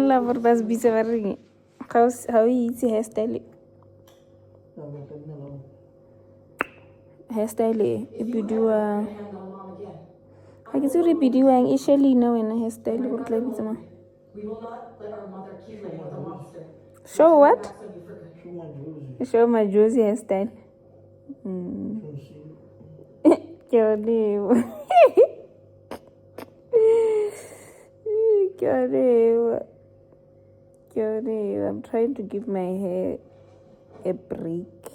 la gore ba se bitse ba reng ga o itse hairstyle e bidiwa ga ke tse re bidiwang e Shelina wena hairstyle gore tla bitse mang show what show my Josie hairstyle I'm trying to give my hair a break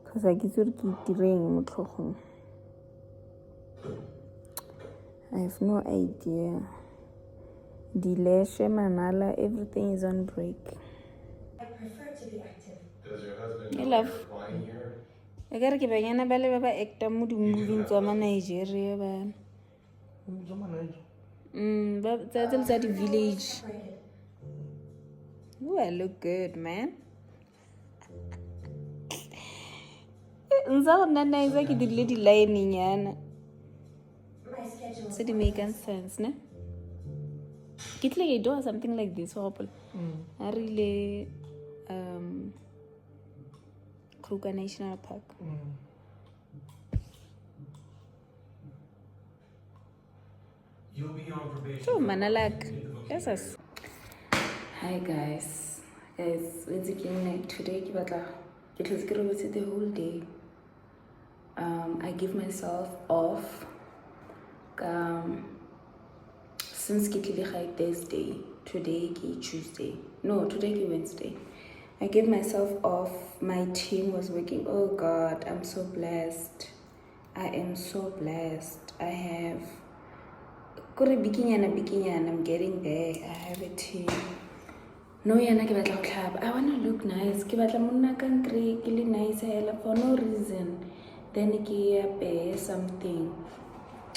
because I get to I have no idea. Dilashe, manala, everything is on break. I prefer to be active. Does your husband know you're applying here? I gotta keep a belly baba actor mood moving to Nigeria. That's at the village. Oh, I look good, man. Nzana is like the lady lining yana. My schedule So it makes sense, ne? Get like I do something like this, hopefully. I really Kruger National Park. You'll be on probation. So Manalak. Yes, yes. Hi guys. It's again like today it was good the whole day. I give myself off since Thursday, today Tuesday. No, today Wednesday. I gave myself off. My team was working. Oh God, I'm so blessed. I am so blessed. I have I'm getting there. I have a team. No, I want to look nice. Nice for no reason. Then I pay something.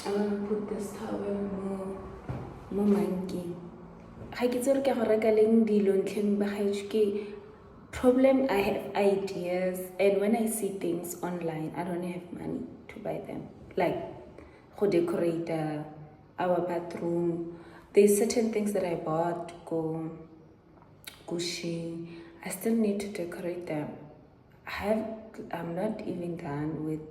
I want to put this towel more monkey. I get to problem. I have ideas, and when I see things online, I don't have money to buy them. Like, to decorate our bathroom. There's certain things that I bought. Cushion. I still need to decorate them. I'm not even done with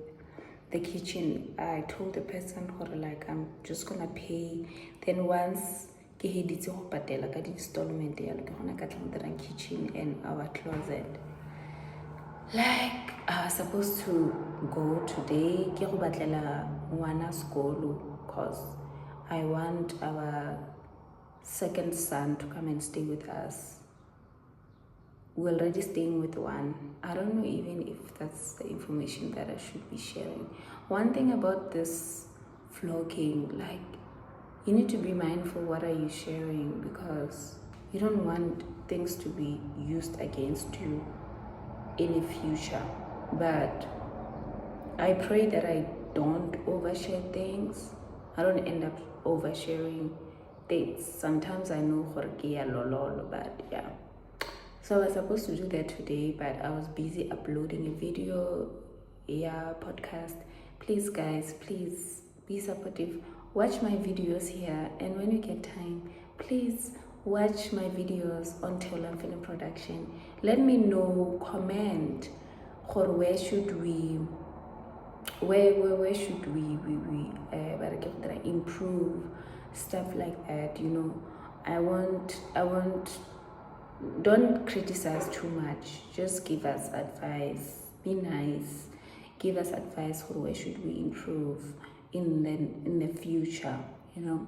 the kitchen. I told the person like I'm just gonna pay. Then once ke heditse go patela ka installment ya ke gona ka tla kitchen and our closet. Like I was supposed to go today ke go batlela ngwana skolo cause I want our second son to come and stay with us. We're already staying with one. I don't know even if that's the information that I should be sharing. One thing about this vlogging, like, you need to be mindful what are you sharing because you don't want things to be used against you in the future. But I pray that I don't overshare things. I don't end up oversharing things. Sometimes I know but yeah. So I was supposed to do that today, but I was busy uploading a video, podcast. Please guys, please be supportive. Watch my videos here, and when you get time, please watch my videos on Teolam Film Production. Let me know, comment, or where should we improve, stuff like that, you know. I want don't criticize too much, just give us advice, be nice, give us advice for where should we improve in the future, you know.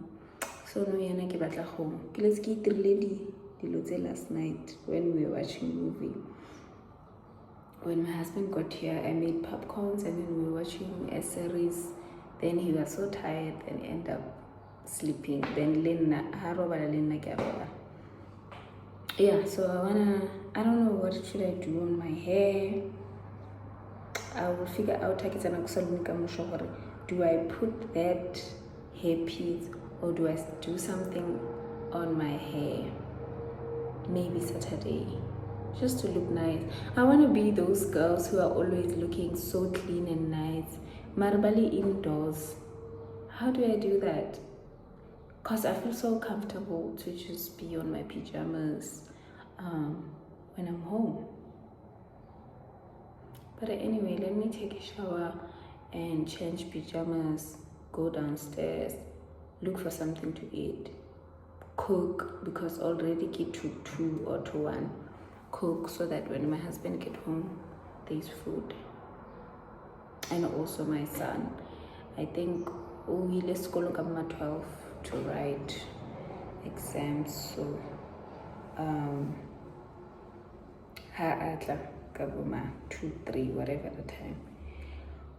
So no yana ke batla go ke let's get lady last night when we were watching movie. When my husband got here, I made popcorns and then we were watching a series. Then he was so tired and ended up sleeping. Then yeah, so I don't know what should I do on my hair. I will figure out do I put that hair piece or do I do something on my hair? Maybe Saturday, just to look nice. I want to be those girls who are always looking so clean and nice. Marbali indoors. How do I do that? because I feel so comfortable to just be on my pajamas when I'm home. But anyway, let me take a shower and change pajamas, go downstairs, look for something to eat, cook, because already get to 2 or to 1, cook so that when my husband get home, there's food. And also my son, I think we school at 12 to write exams, so ha atla ka boma 2, 3, whatever the time.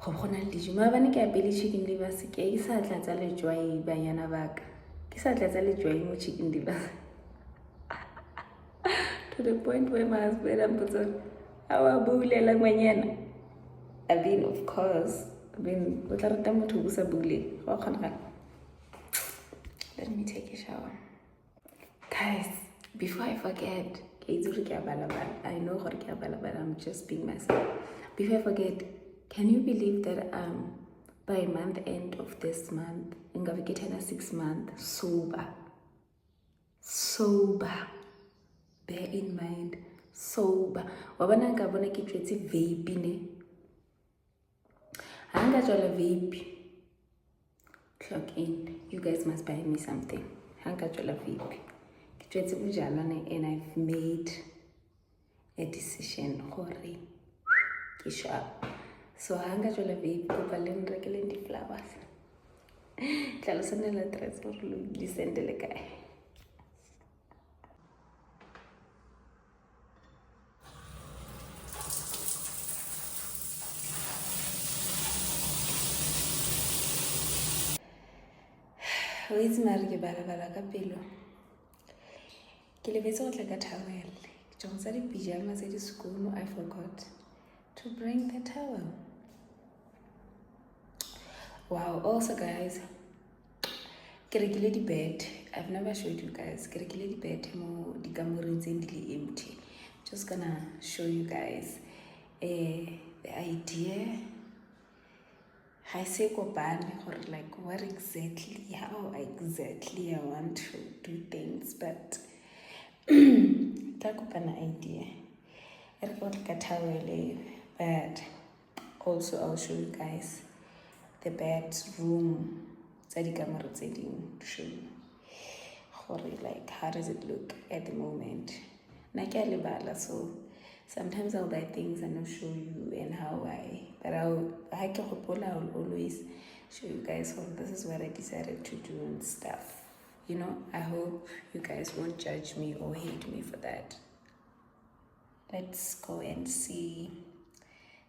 Go bona le dijo maabane ke apele chicken liver se ke sa tla tsa lejwai banyana baka ke sa tla tsa lejwai mo chicken liver to the point where my husband puts on our bulela ngwanyana. I mean, of course, o tla rata motho o busa bule go kgona. Let me take a shower, guys, before I forget. I know I'm just being myself. Before I forget, can you believe that by month end of this month, I'm gonna get 6 months sober. Bear in mind, sober. Wabana ngabona ke tletse vape ne. Hanga jola vape. Clock in. You guys must buy me something. Hanga jola vape. And I've made a decision gore ke sharp. So hanga jola vape ko baleng rekele di flowers. Tlalo senela dress for di sendele kae. It's mare ke bala ka pelo. Ke lebetse go tla ka towel. Jonsa di pajamas at school, I forgot to bring the towel. Wow, also guys, ke rekile di bed. I've never showed you guys. Ke rekile di bed mo di kamoreng tse di empty. Just gonna show you guys the idea. I say kopane or like what exactly, how exactly I want to do things, but an idea. I got like a towel, but also I'll show you guys the bedroom. Like how does it look at the moment? So sometimes I'll buy things and I'll show you and how but I'll always show you guys this is what I decided to do and stuff. You know, I hope you guys won't judge me or hate me for that. Let's go and see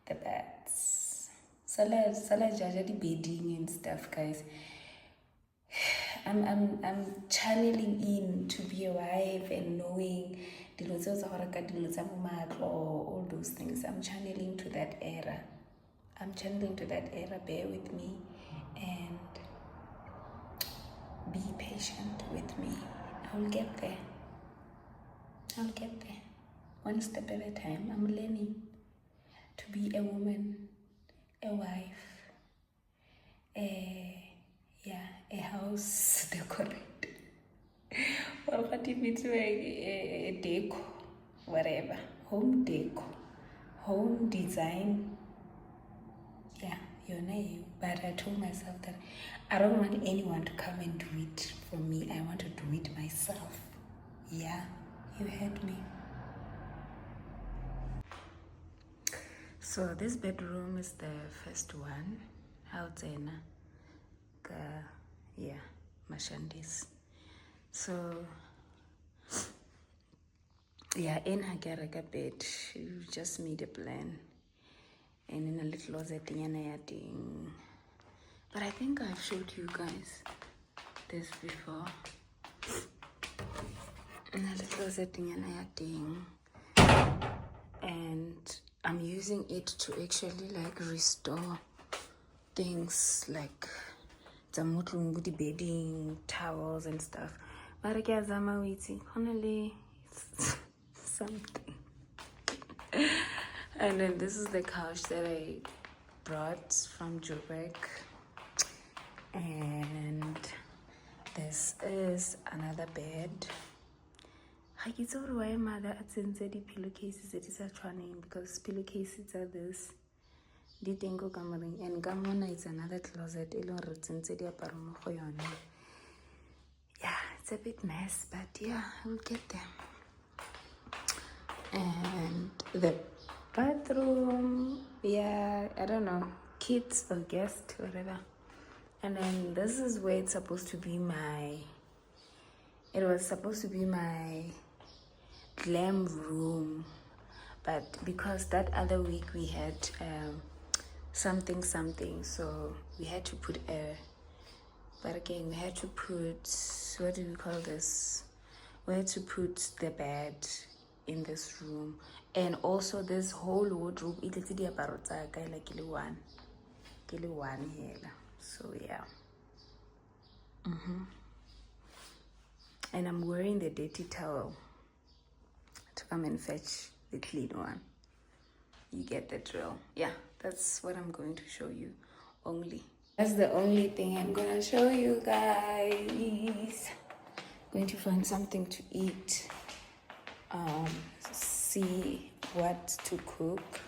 the beds. Sala jaja the bedding and stuff, guys. I'm channeling in to be a wife and knowing all those things. I'm channeling to that era. Bear with me and be patient with me. I'll get there. One step at a time. I'm learning to be a woman, a wife, a house decorator. Or what if it's a deco, whatever, home deco, home design. Yeah, your name. But I told myself that I don't want anyone to come and do it for me. I want to do it myself. Yeah, you heard me. So this bedroom is the first one. Yeah, Mashandis. So yeah, in Hagaraka bed, you just made a plan. And in a little closet thing. But I think I've showed you guys this before. In a little closet thing. And I'm using it to actually like restore things like the bedding, towels and stuff. But again, only something. And then this is the couch that I brought from Joburg. And this another bed. I get over why mother at the pillowcases it is a trying because pillowcases are this. Di tengo kamaring and gamona is another closet. Yeah, it's a bit mess, but yeah, we'll get there. And the bathroom, yeah, I don't know, kids or guests, whatever. And then this is where it's supposed to be it was supposed to be my glam room, but because that other week we had something, so we had to put but again we had to put, what do we call this? We had to put the bed in this room, and also this whole wardrobe like one here. So yeah. And I'm wearing the dirty towel to come and fetch the clean one. You get the drill. Yeah, that's what I'm going to show you only. That's the only thing I'm gonna show you guys. Going to find something to eat. See what to cook.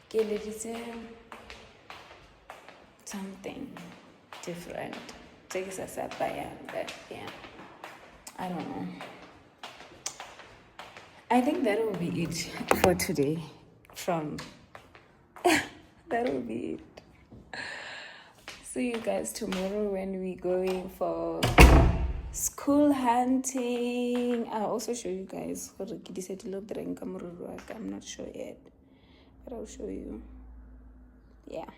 Give it something different. Take a sapphire, but yeah, I don't know. I think that will be it for today. That will be it. See you guys tomorrow when we're going for school hunting. I'll also show you guys what I'm not sure yet, but I'll show you. Yeah.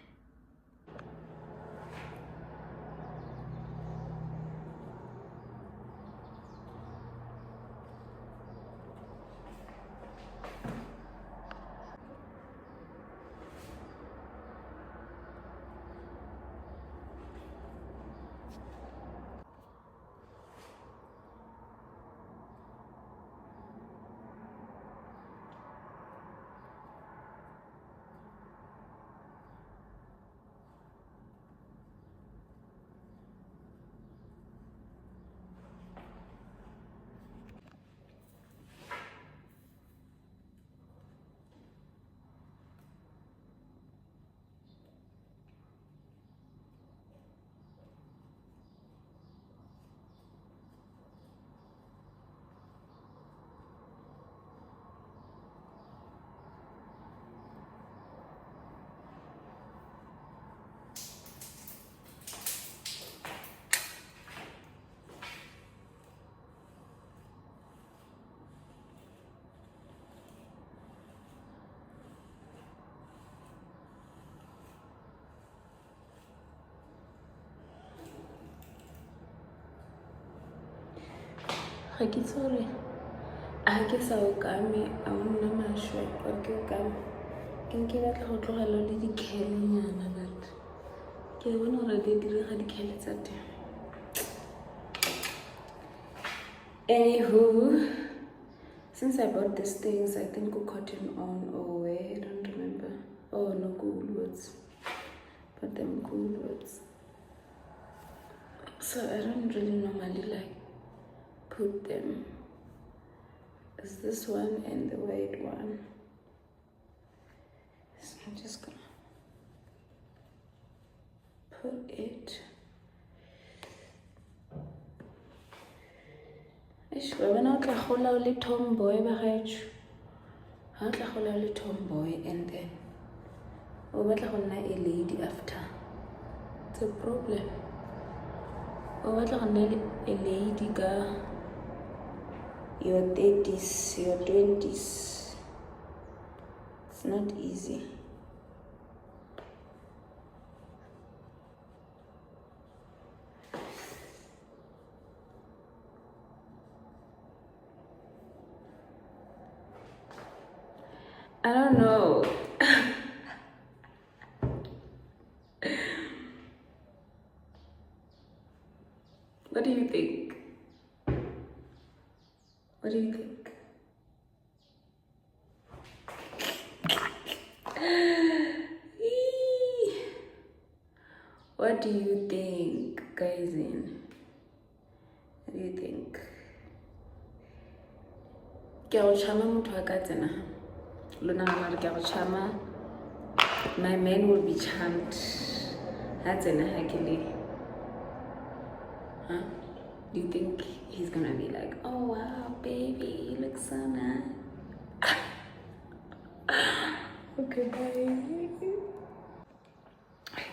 I get sorry. I guess I will come. I won't know my shirt. Okay, come. Can give it a little hello, lady Kelly, but okay, when already did the Kelly that. Anywho, since I bought these things, I think go cotton on or where, I don't remember. Oh no, Woolworths. But them Woolworths. So I don't really normally like put them. It's this one and the white one. So I'm just gonna put it. When I hold a little tomboy, I hold a little tomboy, and then over a lady after. It's a problem. Over a lady girl. Your 30s, your 20s. It's not easy. I don't know. What do you think? What do you think? What do you think, guys? do you think? Ke go chama motho a ka tsena. Lona ga re ke go chama. My man will be charmed. Ha tsena ha ke le. Huh? Do you think he's gonna be like, oh wow, baby, you look so nice? Okay, bye.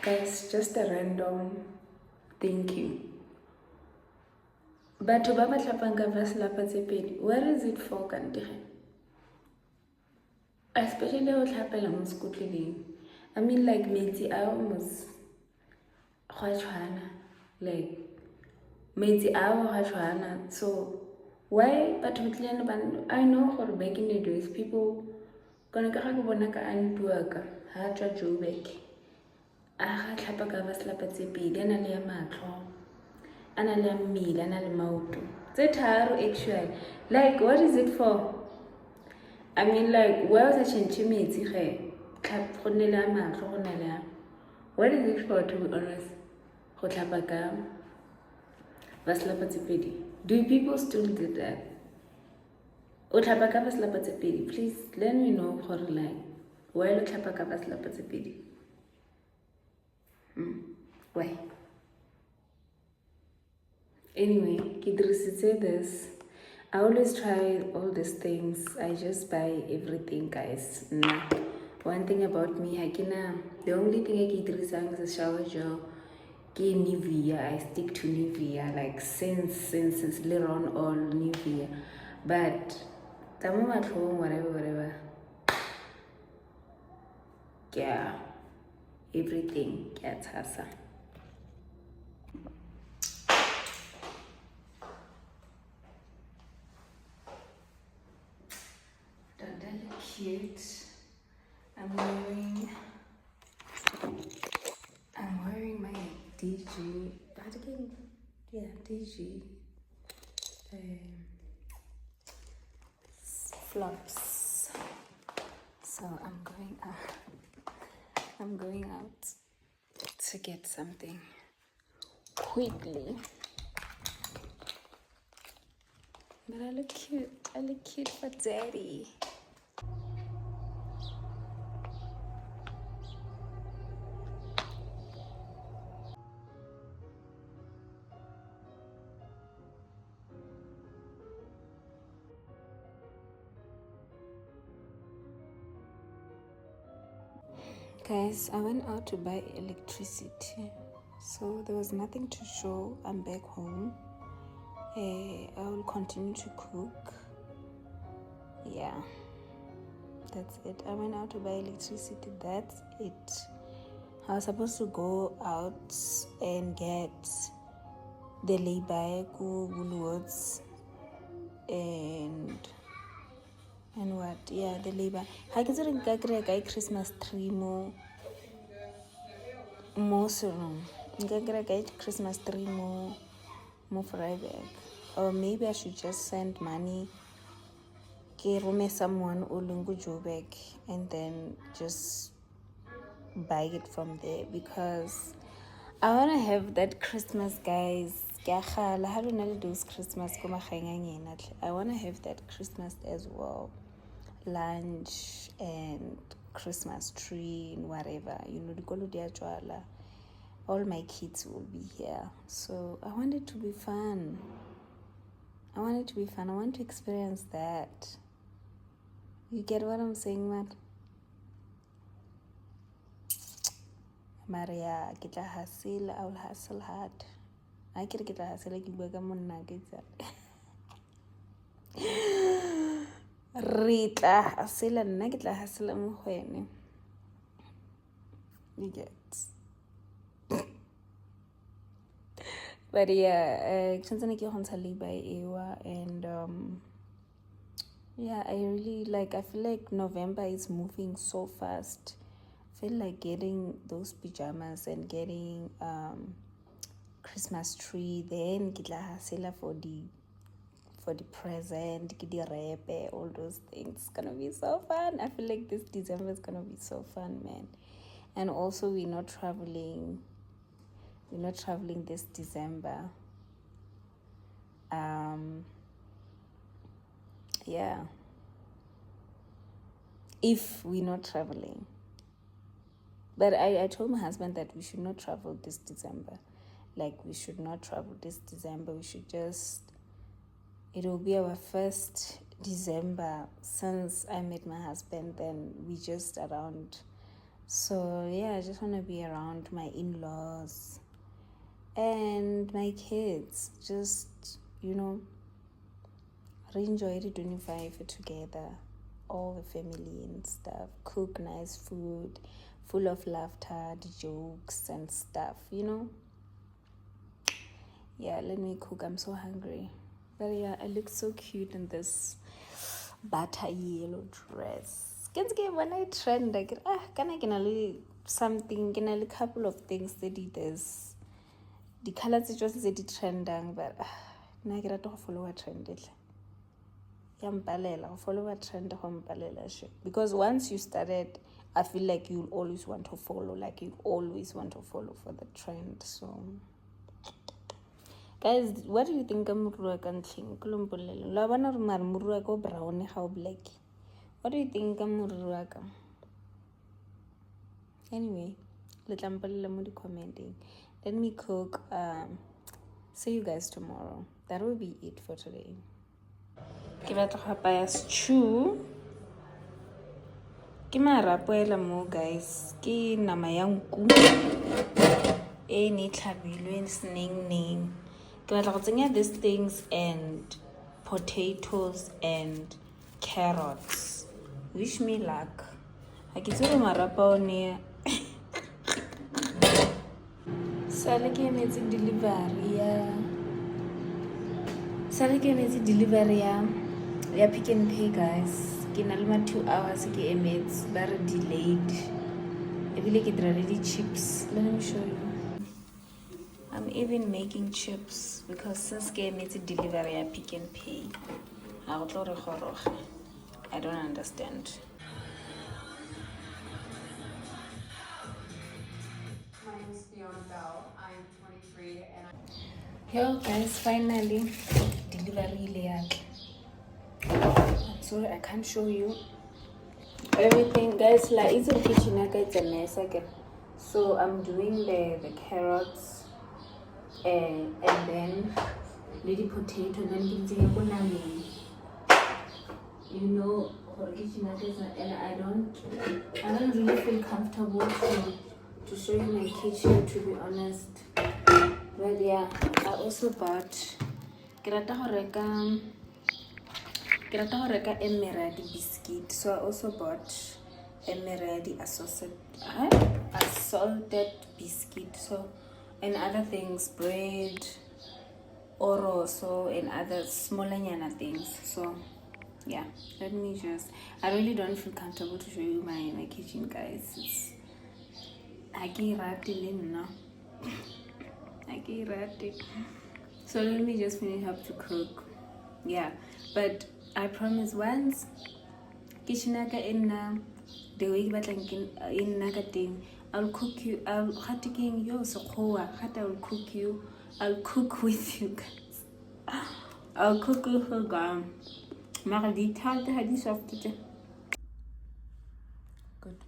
Guys, just a random thank you. Batho ba ba tlhapang ka vaselapa tse pedi, where is it for kante? Especially go tlhapela mo sekotleleng. I mean, like metsi a almost go a tshwana. Like metsi a go a tshwana. So why batho ba tlileng ba, I know gore back in the days people kone ka ga ke bona ka antua ka ha tswa Joburg a ga tlhapa ka vaselapa tse pedi, a na le ya matlho, a na le ya mmele, a na le maoto tse tharo actually. Like what is it for? I mean, like where was a change metsi ge tlhap go ne le ya matlho go na le ya, what is it for, to be honest, go tlhapa ka vaselapa tse pedi? Do people still do that? O tlhapa ka vaselapa tse pedi? Please let me know gore like why lo tlhapa ka vaselapa tse pedi? Why? Anyway, ke dirisitse this. I always try all these things. I just buy everything, guys. Nah. One thing about me, the only thing I keep dirisang is a shower gel. Ke Nivea. I stick to Nivea like since later on all Nivea. But tamo matlhong, whatever. Yeah. Everything gets hasa. Don't that look cute? I'm wearing my DG. DG. Flops. So I'm going out to get something quickly. But I look cute. I look cute for daddy. Guys, I went out to buy electricity, so there was nothing to show. I'm back home. I will continue to cook. Yeah, that's it. I went out to buy electricity. That's it. I was supposed to go out and get the lay-by Woolworths and what? Yeah, the lay-by. I can see a Christmas tree mo salon. I Christmas tree mo Vryburg. Or maybe I should just send money. Ke someone Olungu Joburg and then just buy it from there, because I want to have that Christmas, guys. I those Christmas. I want to have that Christmas as well. Lunch and Christmas tree and whatever. All my kids will be here. So I want it to be fun. I want to experience that. You get what I'm saying, man? Maria, I will hustle hard. I can get a hustle like you become Rita, hustle and nugget la hustle and you get. But yeah, and yeah, I really like. I feel like November is moving so fast. I feel like getting those pajamas and getting Christmas tree. Then get la hasela for the present, get the wrap, all those things. It's gonna be so fun. I feel like this December is gonna be so fun, man. And also, we're not traveling this December. Yeah, if we're not traveling. But I told my husband that we should not travel this December. Like, we should not travel this December. We should just, it will be our first December since I met my husband. Then we just around. So yeah, I just want to be around my in-laws and my kids. Just, enjoy the 25 together, all the family and stuff. Cook nice food, full of laughter, the jokes and stuff, Yeah, let me cook. I'm so hungry. But yeah, I look so cute in this butter yellow dress. When I trend, I get something, a couple of things that it is. The colors are just the trending, but I get to follow a trend. Follow a trend because once you started, I feel like you always want to follow, for the trend. So guys, what do you think of Muruaka? Brown, how black? What do you think of Muruaka? Anyway, let me commenting. Let me cook. See you guys tomorrow. That will be it for today. Ke batla go apaya stew. Ke marapo ela mo guys. Ke nama ya nku. E ne tlhabilwe sneng. Ke batla go tsenya these things and potatoes and carrots. Wish me luck. Ha ke tsere marapo one. Sale ke emetse delivery ya Pick n Pay, guys. Ke na le 2 hours ke emetse, ba re delayed. Ebile ke dira le di chips. Let me show you. I'm even making chips because since ke emetse delivery ya Pick n Pay, I don't understand. My name is Fiona Bell. I'm 23 and Yo guys, finally delivery layout. I'm sorry I can't show you everything, guys. Like, it's a kitchen, it's a mess again. So I'm doing the carrots and then lady potato, and then and I don't really feel comfortable to show you my kitchen, to be honest. But yeah, I also bought ke rata go reka emerald biscuit, so I also bought emerald assorted biscuit, so and other things, bread, oro, so and other smaller things. So yeah, I really don't feel comfortable to show you my kitchen, guys. I can't wrap it in now. So let me just finish up to cook. Yeah, but I promise once kitchenaka in the way in nagating, I'll cook you. I'll cook you. I'll cook with you guys. I'll cook with her gum. Good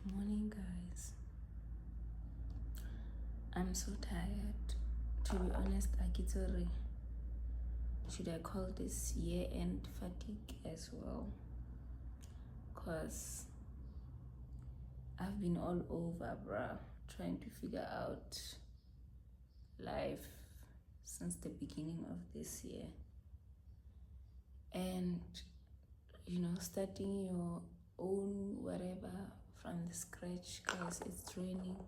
morning, guys. I'm so tired. To be honest, should I call this year-end fatigue as well? Because I've been all over, bruh, trying to figure out life since the beginning of this year. And, starting your own whatever from the scratch, guys, it's draining.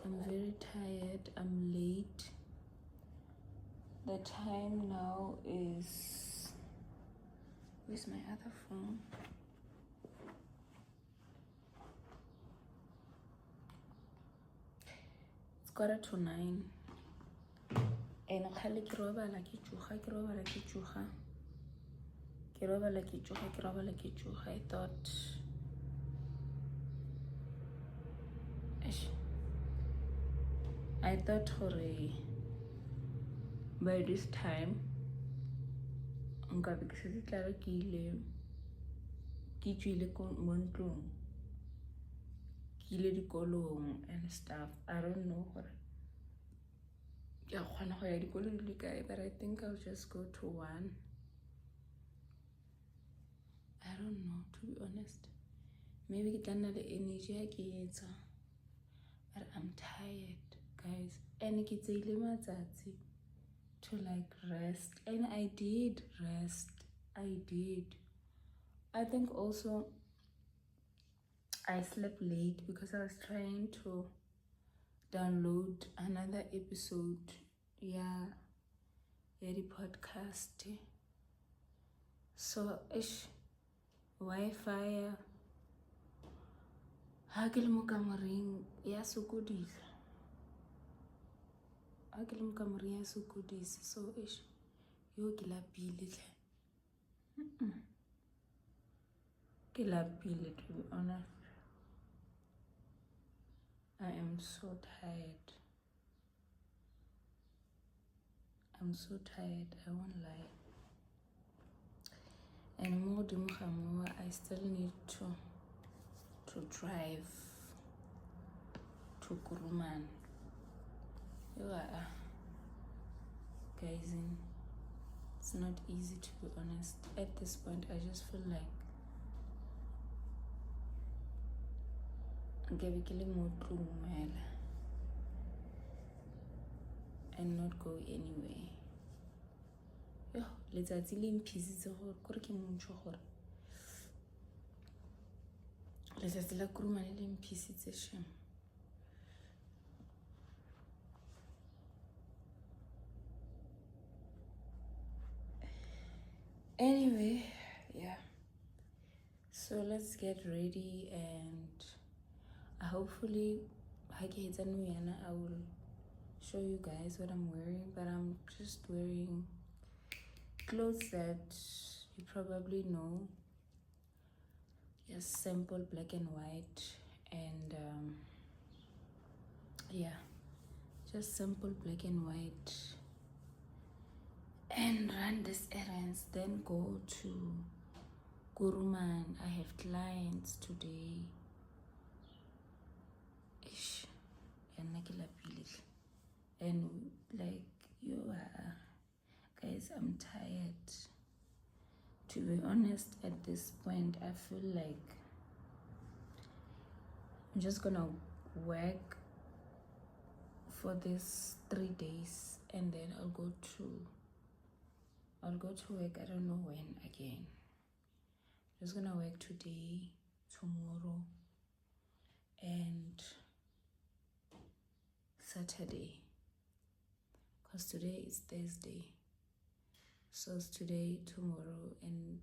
I'm very tired. I'm late. The time now is... Where's my other phone? It's 8:45. And I thought... hooray, by this time nka be ke setse tlabe ke tswile mo ntlong ke ile dikolong and stuff. I don't know gore ke a kgona go ya dikolo di le kae, but I think I'll just go to one. I don't know, to be honest. Maybe ke tla nna le energy ha ke etsa, but I'm tired, guys. And ke tseile matsatsi to like rest, and I did rest. I did. I think also I slept late because I was trying to download another episode, yeah, the podcast. So ish Wi-Fi ha ke le mo kamareng ya sokodisa, so ish yo ke lapile tle. Ke lapile, to be honest. I am so tired. I'm so tired, I won't lie. And more I still need to drive to Kuruman. Guys, it's not easy, to be honest. At this point, I just feel like and not go anywhere. Letsatsi le mphisitse gore kore ke montsho gore letsatsi la Kurumane le mphisitse shame. Anyway, yeah, so let's get ready, and hopefully I will show you guys what I'm wearing, but I'm just wearing clothes that you probably know. Just simple black and white, and yeah, just simple black and white, and run these errands, then go to Kuruman. I have clients today. Ish, and like you are, guys, I'm tired. To be honest, at this point, I feel like I'm just gonna work for these 3 days, and then I'll go to work. I don't know when again. I'm just gonna work today, tomorrow, and Saturday, because today is Thursday. So it's today, tomorrow, and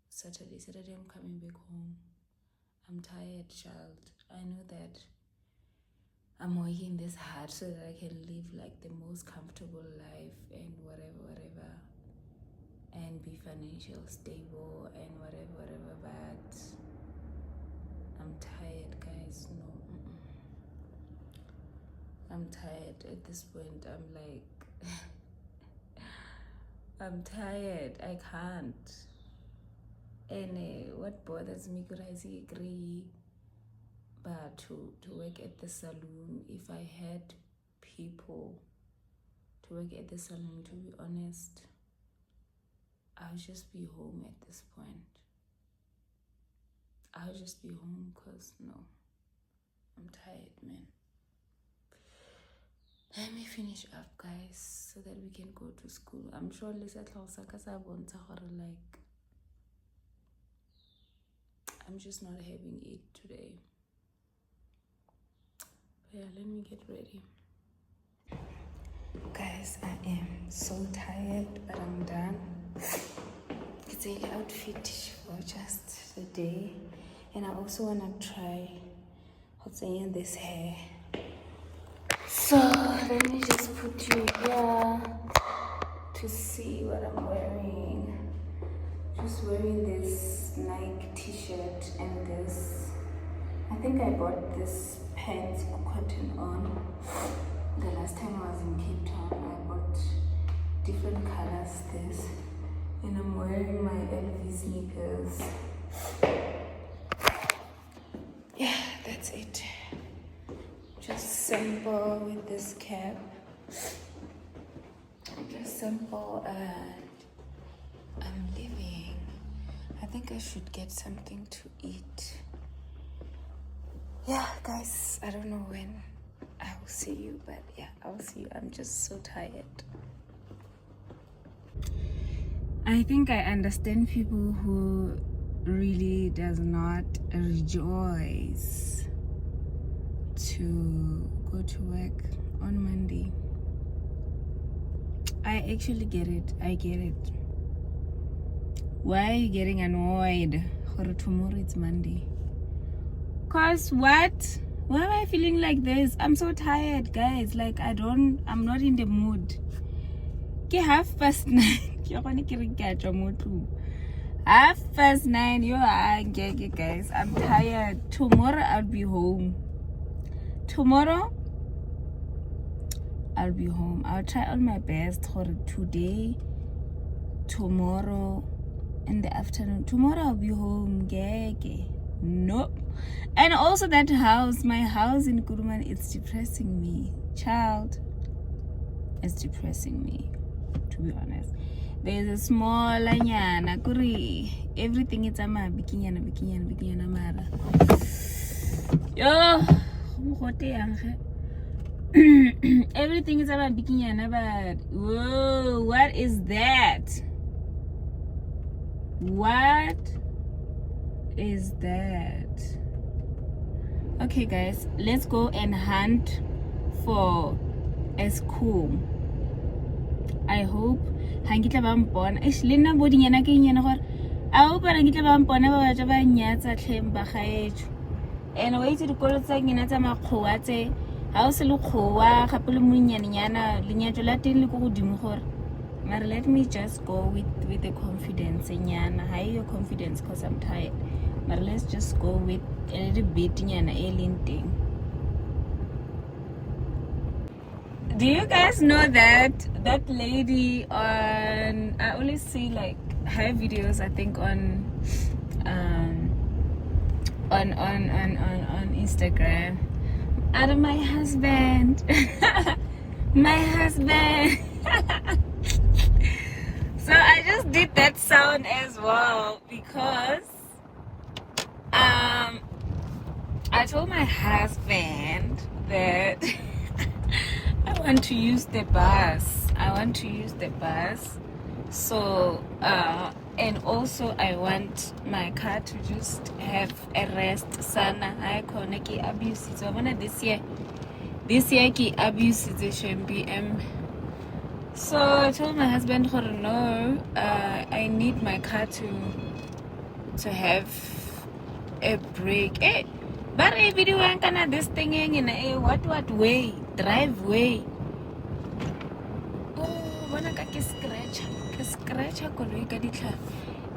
Saturday. Saturday I'm coming back home. I'm tired, child. I know that I'm working this hard so that I can live like the most comfortable life and whatever, and be financially stable and whatever, but I'm tired, guys. No, I'm tired at this point. I'm like I'm tired. I can't. And what bothers me, could I say, agree, but to work at the salon, if I had people to work at the salon, to be honest, I'll just be home at this point. I'll just be home, because no, I'm tired, man. Let me finish up, guys, so that we can go to school. I'm sure Lisa like I'm just not having it today. But yeah, let me get ready. Guys, I am so tired, but I'm done. It's a outfit for just the day, and I also want to try what's in this hair. So let me just put you here to see what I'm wearing. Just wearing this Nike t-shirt and this, I think I bought this pants cotton on the last time I was in Cape Town. I bought different colors, this And I'm wearing my LV sneakers. Yeah, that's it. Just simple with this cap. Just simple, and I'm leaving. I think I should get something to eat. Yeah, guys, I don't know when I will see you, but yeah, I'll see you. I'm just so tired. I think I understand people who really does not rejoice to go to work on Monday. I actually get it. I get it. Why are you getting annoyed? For tomorrow it's Monday. Cause what? Why am I feeling like this? I'm so tired, guys. Like I'm not in the mood. Ke 9:30. Ke gone ke re ke a tswa mo tlung. 9:30. Yo, guys. I'm tired. Tomorrow I'll be home. Tomorrow I'll be home. I'll try all my best for today, tomorrow, in the afternoon. Tomorrow I'll be home. Nope. And also that house, my house in Kuruman, it's depressing me. Child, it's depressing me, to be honest. There's a small anyana kuri. Everything is ama bikinyana mara. Yo, everything is about bikinyana, but whoa, what is that? What is that? Okay, guys, let's go and hunt for a school. I hope hangitla ba mpona le nna bodinyana ke nyana gore I hope hangitla ba mpona ba batla ba nyatsa tlheng ba gaetsho. And wa itse dikolo tsa ngena tsa makgowa tse ha o se le khowa gape le monnyanyana lenyatso la teng le go godimo gore mara let me just go with the confidence nyana. Ha your confidence cause I'm tired. But let's just go with a little bit nyana e leng teng. Do you guys know that lady on, I only see like her videos, I think on Instagram. Out of my husband. My husband. So I just did that sound as well because I told my husband that I want to use the bus. So and also I want my car to just have a rest. Sana I connect abuse. So this year ki abuse the BM. So I told my husband, no, I need my car to have a break. But a video and kind this thing in a what way? Driveway. Oh, wanna get a scratch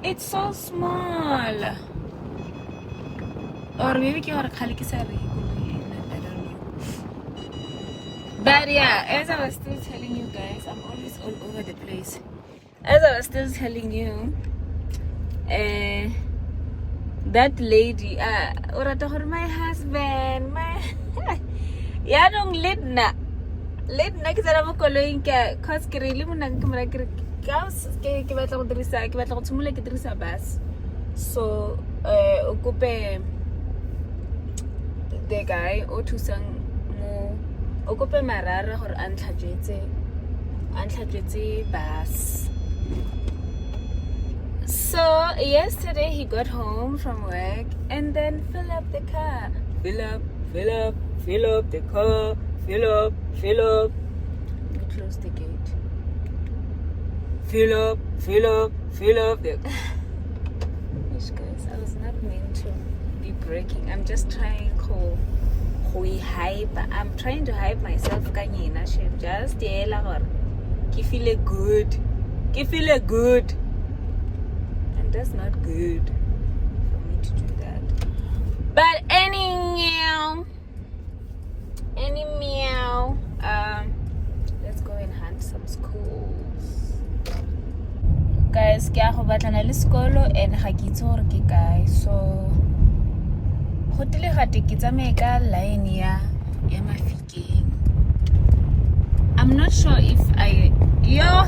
it's so small. Or maybe you're a calicasari. I don't know. But yeah, as I was still telling you guys, I'm always all over the place. As I was still telling you, that lady, my husband, ya nong letna ke tsara mo koloing ke cause ke really mo nang ke mara ke batla go tsimola ke dirisa bus. So o kope the guy o thusang mo o kope marara gore a ntlhatswetse bus. So yesterday he got home from work and then fill up the car. Fill up the car. Fill up. Let me close the gate. Fill up the Yes, guys, I was not meant to be braking. I'm just trying to hype. I'm trying to hype myself kanyena shit. Just yela gore ke feel good. And that's not good for me to do that. But anyhow, let's go and hunt some schools. guys ke a go batlana le sekolo and ga ke itse gore ke kae so go tile gate ke tsamaye ka line ya Mafikeng. I'm not sure if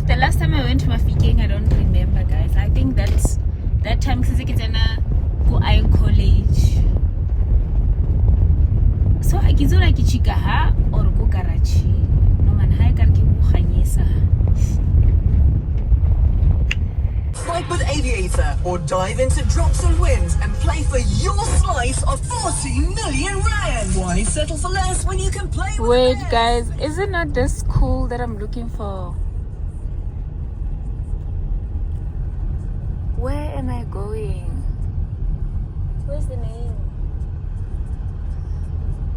the last time I went to Mafikeng I don't remember guys. I think that time since ke tsena go Iron College. So I ke tsora ke chika ha or go garage. No man ha ka ke go ganyesa. Swipe with Aviator or dive into Drops and Wins and play for your slice of 40 million rand. Why settle for less when you can play with Wait the best? guys, is it not the school that I'm looking for? Where am I going? Where's the name?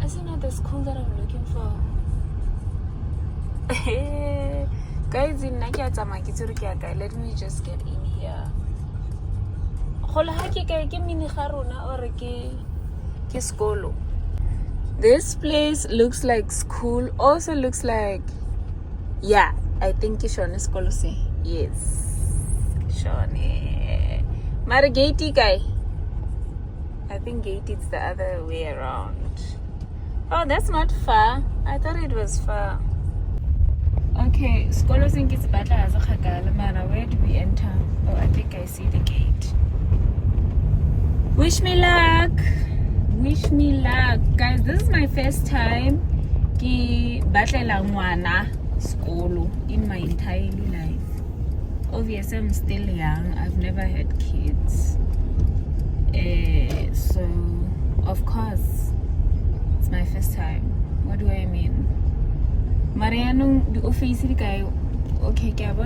Is it not the school that I'm looking for? Guys, let me just get in here. This place looks like school, also looks like, yeah, I think it's Shone School. Yes, Shone. Mara Gatey guy. I think Gatey it's the other way around. Oh, that's not far. I thought it was far. Okay, Skolo think it's better as a Khakala. Mara, where do we enter? Oh, I think I see the gate. Wish me luck. Wish me luck. Guys, this is my first time ki batlela ngwana skolo in my entire life. Obviously, I'm still young. I've never had kids. So, of course, it's my first time. What do I mean? Mariano, the office guy. Okay, but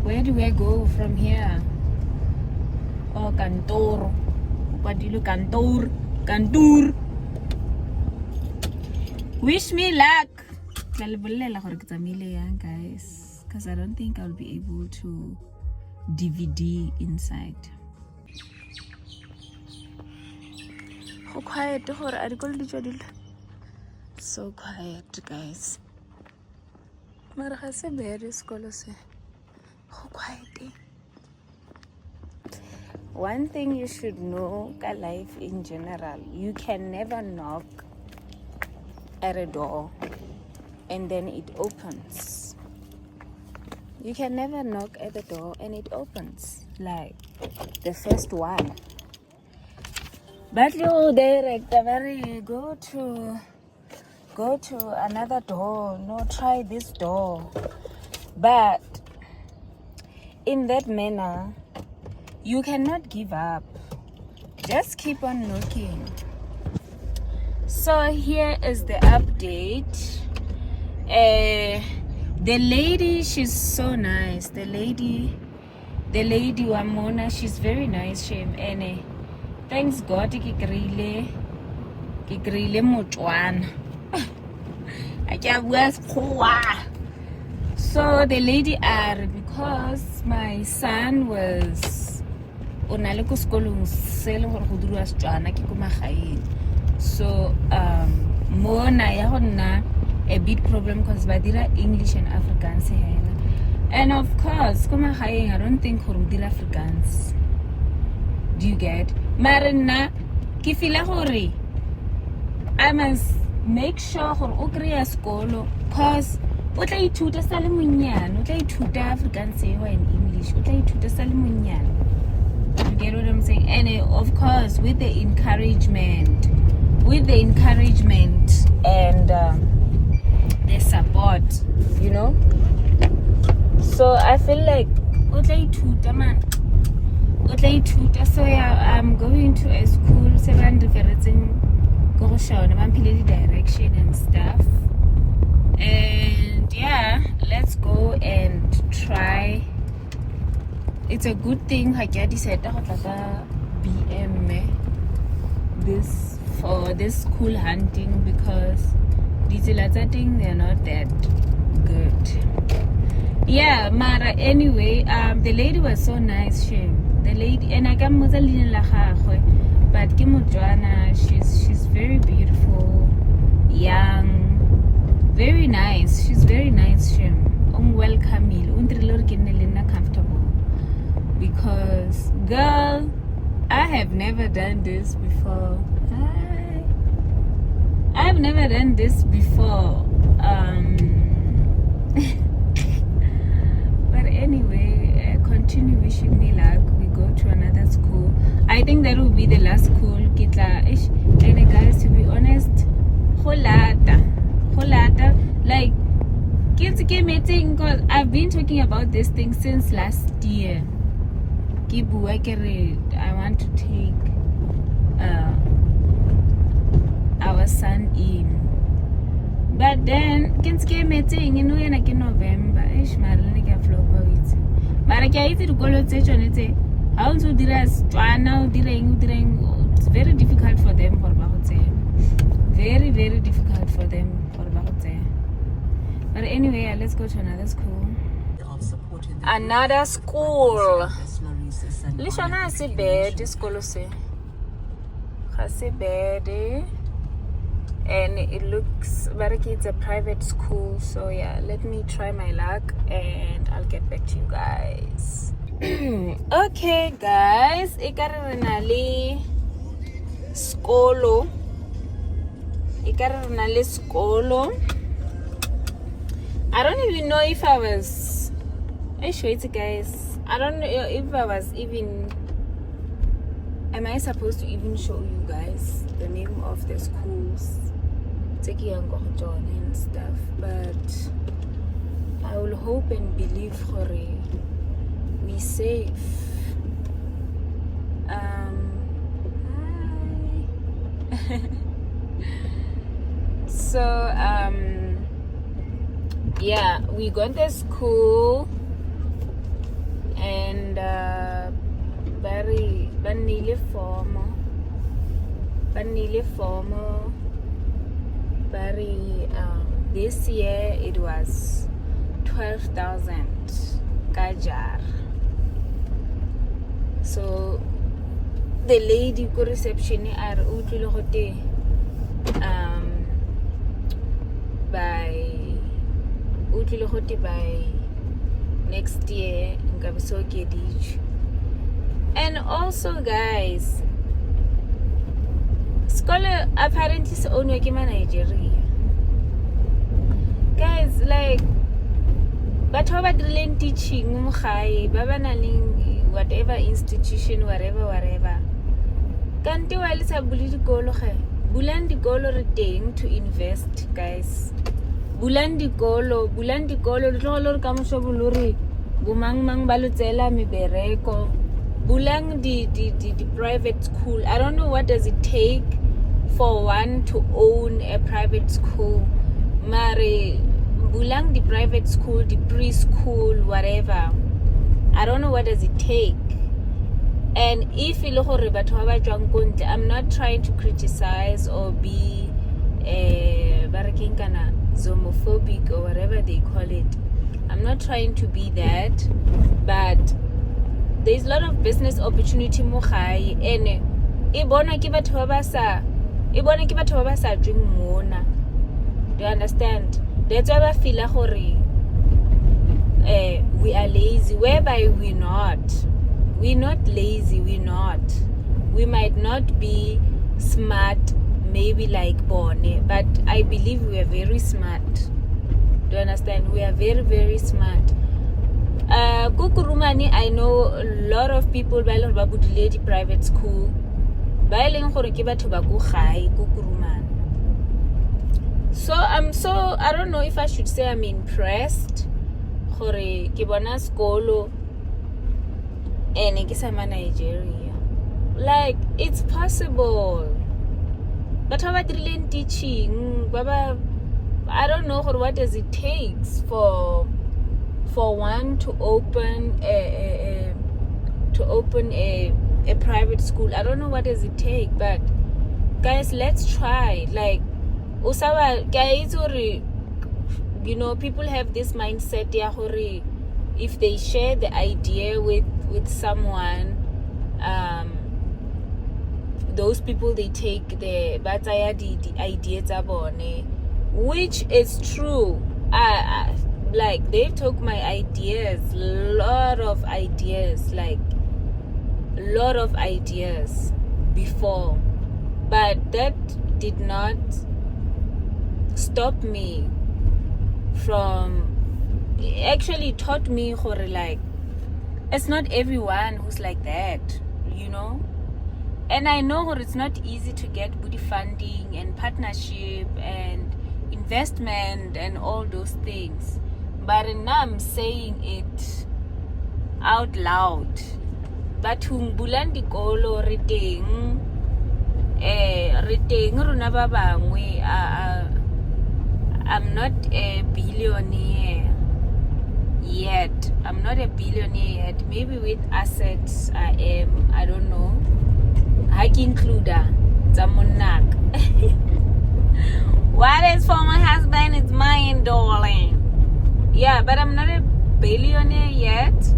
where do I go from here? Oh, Cantor. What do you look? Cantor. Wish me luck. Guys, because I don't think I'll be able to DVD inside. How quiet, so quiet, guys. How quiet. One thing you should know about life in general, you can never knock at a door and then it opens. You can never knock at the door and it opens, like the first one. But you director, go to another door. No, try this door. But in that manner, you cannot give up. Just keep on knocking. So here is the update. The lady, she's so nice. The lady Wamona, she's very nice. And thanks God, ki grille mochwana. So the lady are, because my son was so mona ya gonna a big problem because badira English and Afrikaans and of course I don't think dira Afrikaans. Do you get? Marina ke feel gore I must make sure gore o kry sekolo cause o tla ithuta sa le monyane, o tla ithuta Afrikaans and English, o tla ithuta sa le monyane. You get what I'm saying? And of course with the encouragement and the support, you know. So I feel like o tla ithuta man, o tla ithuta. So yeah, I'm going to a school seven different go show the direction and stuff. And yeah, let's go and try. It's a good thing I decided to BM for this school hunting because these other things they're not that good. Yeah, Mara. Anyway, the lady was so nice. The lady, and I got but she's very beautiful, young, very nice. She's very nice. welcome comfortable, because girl, I have never done this before. I've never done this before. But anyway, continue wishing me luck. We go to another school. I think that will be the last school. And guys, to be honest, holata. Like, kids came meeting, because I've been talking about this thing since last year. I want to take our son in, but then kids came meeting in November. It's very difficult for them very, very difficult for them. But anyway, let's go to another school. Another school. Lishana is bad. This school is bad, and it looks like it's a private school. So yeah, let me try my luck, and I'll get back to you guys. Okay, guys, ikarinali skolo. I don't even know if I was. I show it, guys. I don't know if I was even. Am I supposed to even show you guys the name of the schools? John and stuff, but I will hope and believe we safe. Hi. So yeah, we got the school, and very formal. This year it was 12,000 kajar. So the lady ko reception are utlile gote by next year ngabe so kedich. And also, guys, scholar apparently is owned by Nigeria. Guys, like, but how about the teaching whatever institution, whatever. Can't you all say bulan di golo retain to invest, guys? Bulan di golo lolo kamusho buluri bumang balutsela mibereko. Bulang the private school. I don't know what does it take for one to own a private school. Mare bulang the private school, the preschool, whatever. I don't know what does it take. And if I'm not trying to criticize or be xenophobic or whatever they call it. I'm not trying to be that, but there's a lot of business opportunity mo gae, and e bona ke batho ba ba sa drink mona. Do you understand? That's why I feel like we are lazy, whereby we're not lazy. We might not be smart, maybe like Bonnie, but I believe we are very smart. Do you understand? We are very, very smart. Kukurumani, I know a lot of people ba le ba budile di private school ba eleng gore ke batho ba go gae Kukurumani. So I don't know if I should say I'm impressed gore ke bona skolo ene ke sa Nigeria. Like, it's possible. But how about teaching? Baba, I don't know what does it take for one to open a private school. I don't know what does it take, but guys, let's try. Like, usawa guys, you know, people have this mindset if they share the idea with someone, those people, they take the ideas abone, which is true. like they took my ideas, lot of ideas before, but that did not stop me from, actually taught me gore, like it's not everyone who's like that, you know. And I know it's not easy to get booty funding and partnership and investment and all those things, but now I'm saying it out loud. Bathong bulang dikolo re teng rona ba bangwe. I'm not a billionaire yet. Maybe with assets I am, I don't know. I can include Zamonak. What is for my husband is mine, darling. Yeah, but I'm not a billionaire yet.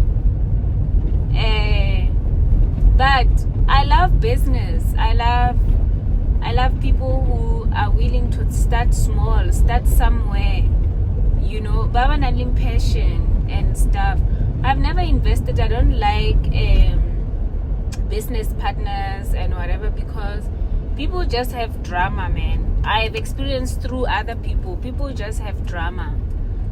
But I love business. I love people who are willing to start small, start somewhere. You know, Baba Nalim passion and stuff. I've never invested. I don't like business partners and whatever, because people just have drama, man. I've experienced through other people. People just have drama.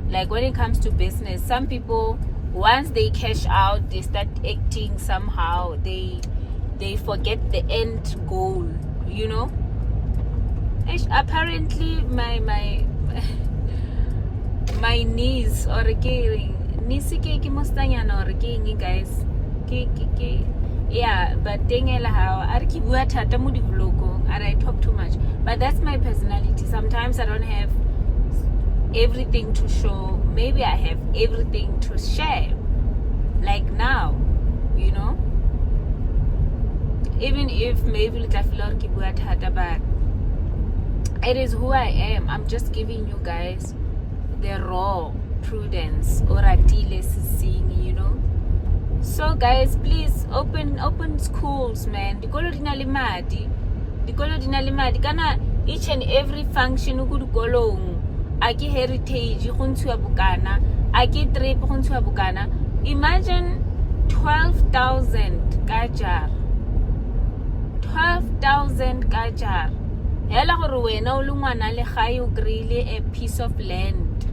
Like when it comes to business, some people, once they cash out, they start acting somehow. They forget the end goal, you know. Apparently my niece or nisi ke mostanyana or guys yeah, but dengela how arki bua thata mo di vlogong, I talk too much, but that's my personality. Sometimes I don't have everything to show. Maybe I have everything to share, like now, you know. Even if maybe little feel ki bua thata, but it is who I am. I'm just giving you guys the raw prudence or atile seeing, you know. So guys, please open schools, man. Dikolo dina le madi kana each and every function u ku dikolong a ke heritage go ntshiwa bokana, a ke trip go ntshiwa bokana. Imagine 12,000 ka jar. 12,000 ka jar. Hela gore wena o le ngwana le gae o kry-ile a piece of land.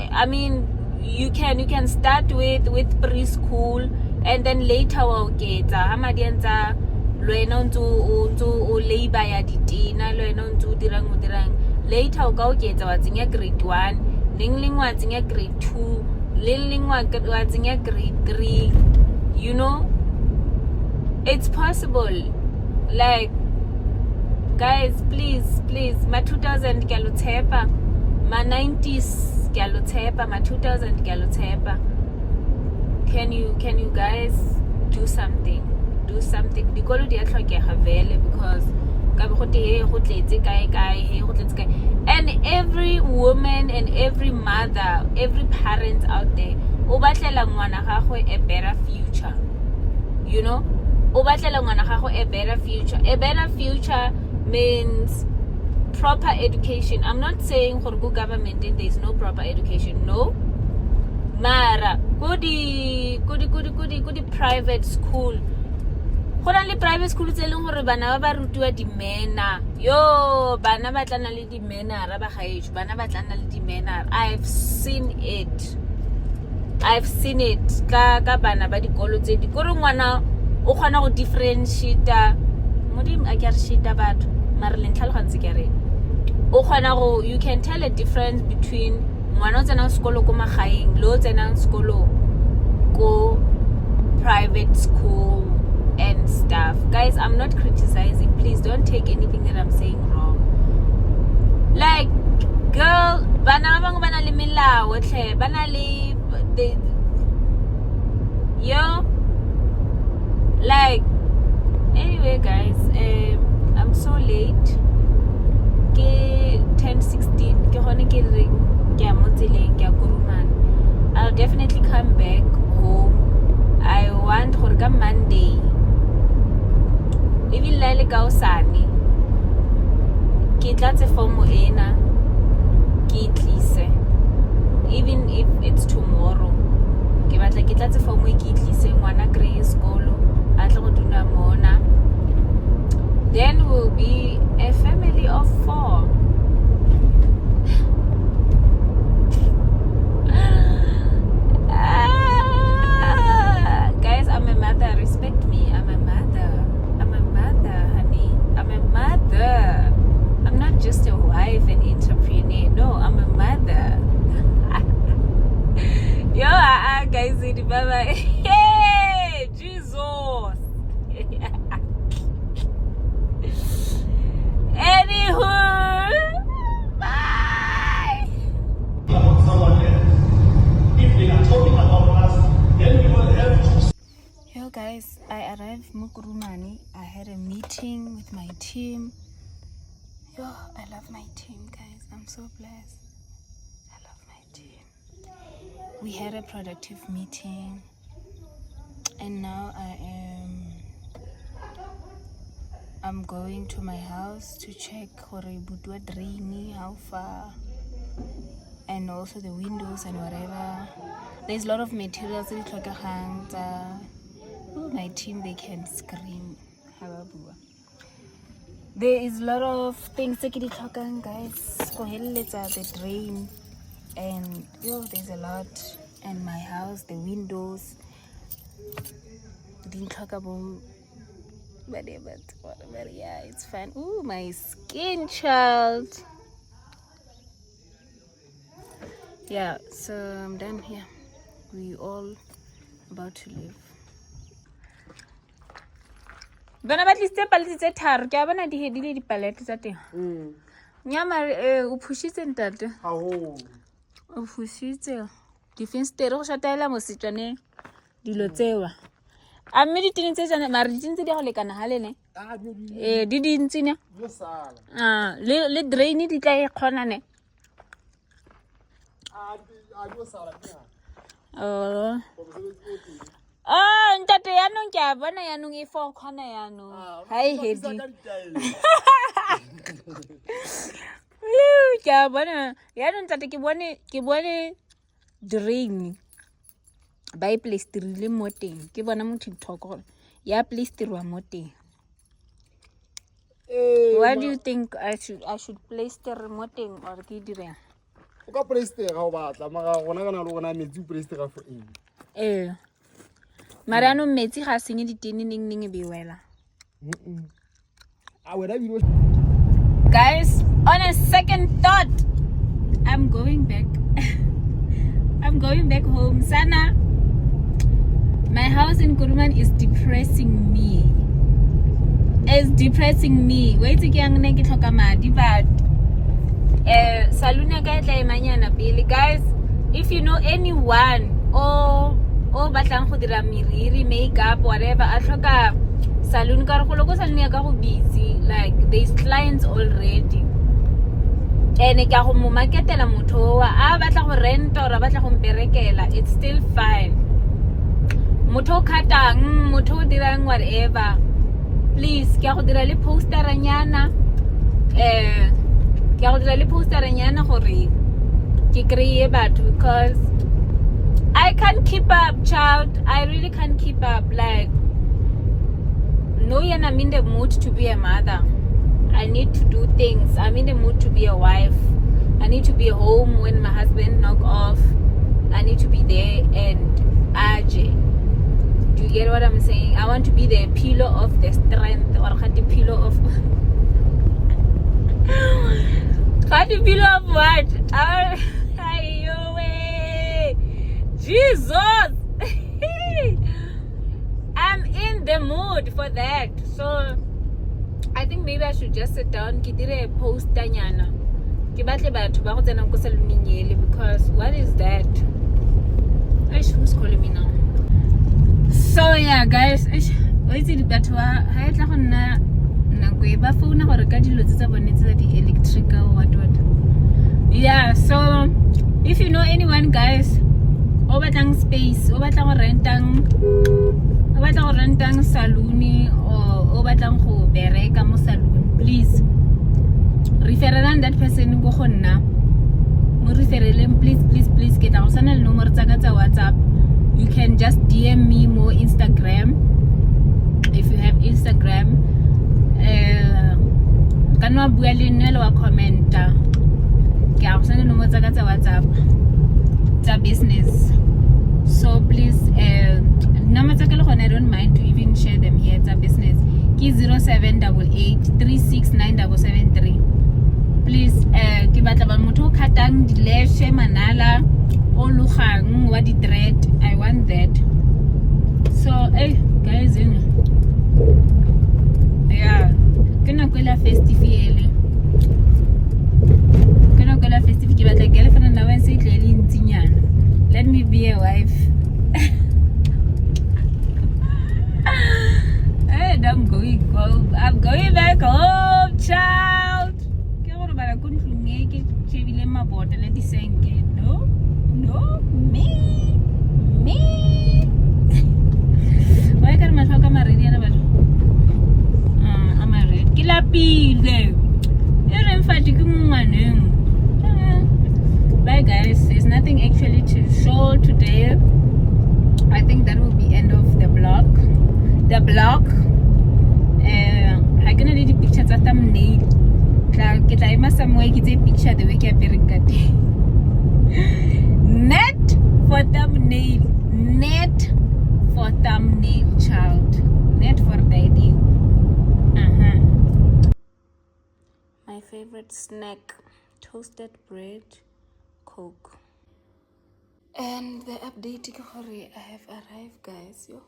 I mean, you can start with preschool and then later wa oketsa ha madi antsa lwena ntse labor ya ditina, lwena ntse dirang later o ka oketsa wa tsenya grade 1, ling wa tsenya grade 2, ling wa tsenya grade 3, you know. It's possible. Like, guys, please, ma 2000 ke lo tshepa, ma 90s ke lo tshepa, ma 2000 ke lo tshepa. Can you guys do something? Dikolo di a tlhokega vele, because ka be go te go tletse kae go tletse kae. And every woman and every mother, every parent out there, o batlela ngwana gagwe a better future, you know. O batlela ngwana gago a better future. A better future means proper education. I'm not saying for good government there is no proper education, no. Mara good private school. Go na le private school tse leng gore bana ba rutiwa di mena. Yo, bana ba tlana le di mena ra ba gaetsho, bana ba tlana le di mena. I've seen it ka bana ba dikolo tse di gore ngwana o khona go differentiate modimo a ke re shita batho mara le ntlhalogantse ke re o khona go, you can tell a difference between ngwana o tsena sekolo ko magaeng lo tsena sekolo ko private school and stuff. Guys, I'm not criticizing, please don't take anything that I'm saying wrong. Like, girl, bana ba bangwe bana le melao tle, bana le yo. Like, anyway guys, I'm so late. Ke 10:16 ke gone ke re ke a mo tseleng ke a kurumana. I'll definitely come back home. I want gore ka Monday even la le ka osane ke tlatse form ena ke itlise even if it's tomorrow ke batla ke tlatse for mo ke itlise ngwana grade sekolo a tla go duna mona, then we'll be a family of 4. Guys, I'm a mother, respect me. I'm a mother, honey. I'm a mother. I'm not just a wife and entrepreneur. No, I'm a mother. Yo, guys, bye-bye. Hey, Jesus. Anywho, bye. Someone else. If they are talking about us, then we will have to. Yo guys, I arrived Mukurumani. I had a meeting with my team. Yo, I love my team, guys. I'm so blessed. I love my team. We had a productive meeting, and now I'm going to my house to check Hoributwa draini, how far, and also the windows and whatever. There's a lot of materials in Tlhokagang. My team, they can scream. There is a lot of things that get talking, guys. The drain, and yo, there's a lot. And my house, the windows. Didn't talk about, but yeah, it's fine. Ooh, my skin, child. Yeah, so I'm done here. We all about to leave. Bana ba tliste paletse tse tharo ke a bona di hedile di palette tsa teng. Nyama o phushitse ntate. Ha ho. O phushitse. Di finstere go shataela mo setswaneng dilo tsewa. A mme di teng tse tsana mara di ntse di go lekana halene. Di dintsi ne. Yo sala. Le drain di tla e khona ne. Yo sala nya. Oh. Ntate yanong ke a bona yanong e for khona yanong. Hai heavy. Ke a bona yanong ntate ke bone drain. Ba e plasterile mo teng. Ke bona mo TikTok gore ya plasterwa mo teng. What do you think I should plaster mo teng or ke direng? O ka plaster ga o batla mara gona kana le gona metsi plaster for eng. Mara no metsi ga senye ditene ning e be wela. Guys, on a second thought, I'm going back. I'm going back home. Sana, my house in Kuruman is depressing me. It's depressing me. Wait to get nge tlhoka madi but saluna ka tla emanyana pele. Guys, if you know anyone or batlang go dira miriri, makeup, whatever, a tlhoka salon ka re go loko salon ya ka go busy, like there's clients already. And ka go mo marketela motho wa a batla go rent or a batla go mperekela, it's still fine. Motho khatang, motho dirang whatever, please ke go dira le posteranyana ke go dira le posteranyana gore ke kreye batho because I can't keep up, child. I really can't keep up. Like, no, I'm in the mood to be a mother. I need to do things. I'm in the mood to be a wife. I need to be home when my husband knock off. I need to be there and Ajay. Do you get what I'm saying? I want to be the pillow of the strength or the pillow of the pillow of what? Jesus! I'm in the mood for that. So I think maybe I should just sit down, ke dire a post tanyana. Ke batle batho ba go tsena ko saloneng ele because what is that? Who's calling me now? So yeah, guys, wait till batho ha e tla go nna nako e ba founa gore ka dilo tse tsa bone tsa di electrical what. Yeah, so if you know anyone, guys, o batlang space, o batlang go rentang saloon o batlang go bereka mo saloon, please referelang that person go nna mo refereleng, please ke tla go sana le nomoro tsa ka tsa WhatsApp. You can just DM me mo Instagram if you have Instagram. Kana bua le nna le wa commenta. Ke a go sana le nomoro tsa ka tsa WhatsApp tsa business. So please number tsa ka le gone, I don't mind to even share them here tsa business. Ke 0788 36973. Please ke batla ba motho o khatang dileshe manala o lugang wa di thread. I want that. So guys, yeah, ke nako la festivale. Ke nako la festivale ke batla girlfriend na wa se tlele ntsinyana. Let me be a wife. And I'm going back home, child. Ke gore ba la kontlunge ke tshebile mabota le disenke. No, me. Why ka re matlo ka maredi ana batho? Amare ke lapile. E re mfati ke ngwaneng. Bye guys, there's nothing actually to show today. I think that will be end of the blog. I gonna need the pictures at thumbnail. Ke tla ema somewhere ke tse picture the way ke apere ka teng. Net for thumbnail, child. Net for daddy. My favorite snack, toasted bread, Coke. And the update ke gore I have arrived, guys. Yo,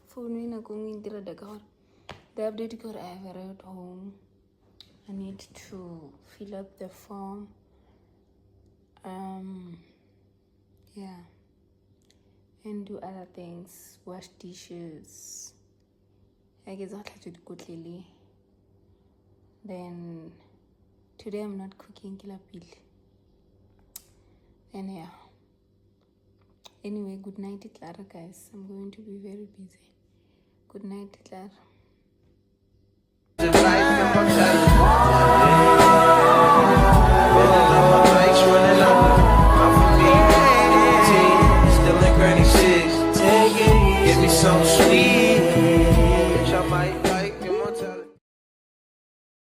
phone ina kong indira daga gore. The update ke gore I have arrived home. I need to fill up the form. Yeah, and do other things, wash dishes. I guess I'll have to do. Then today I'm not cooking kilapil. And yeah. Anyway, good night, Clara, guys. I'm going to be very busy. Good night, Clara.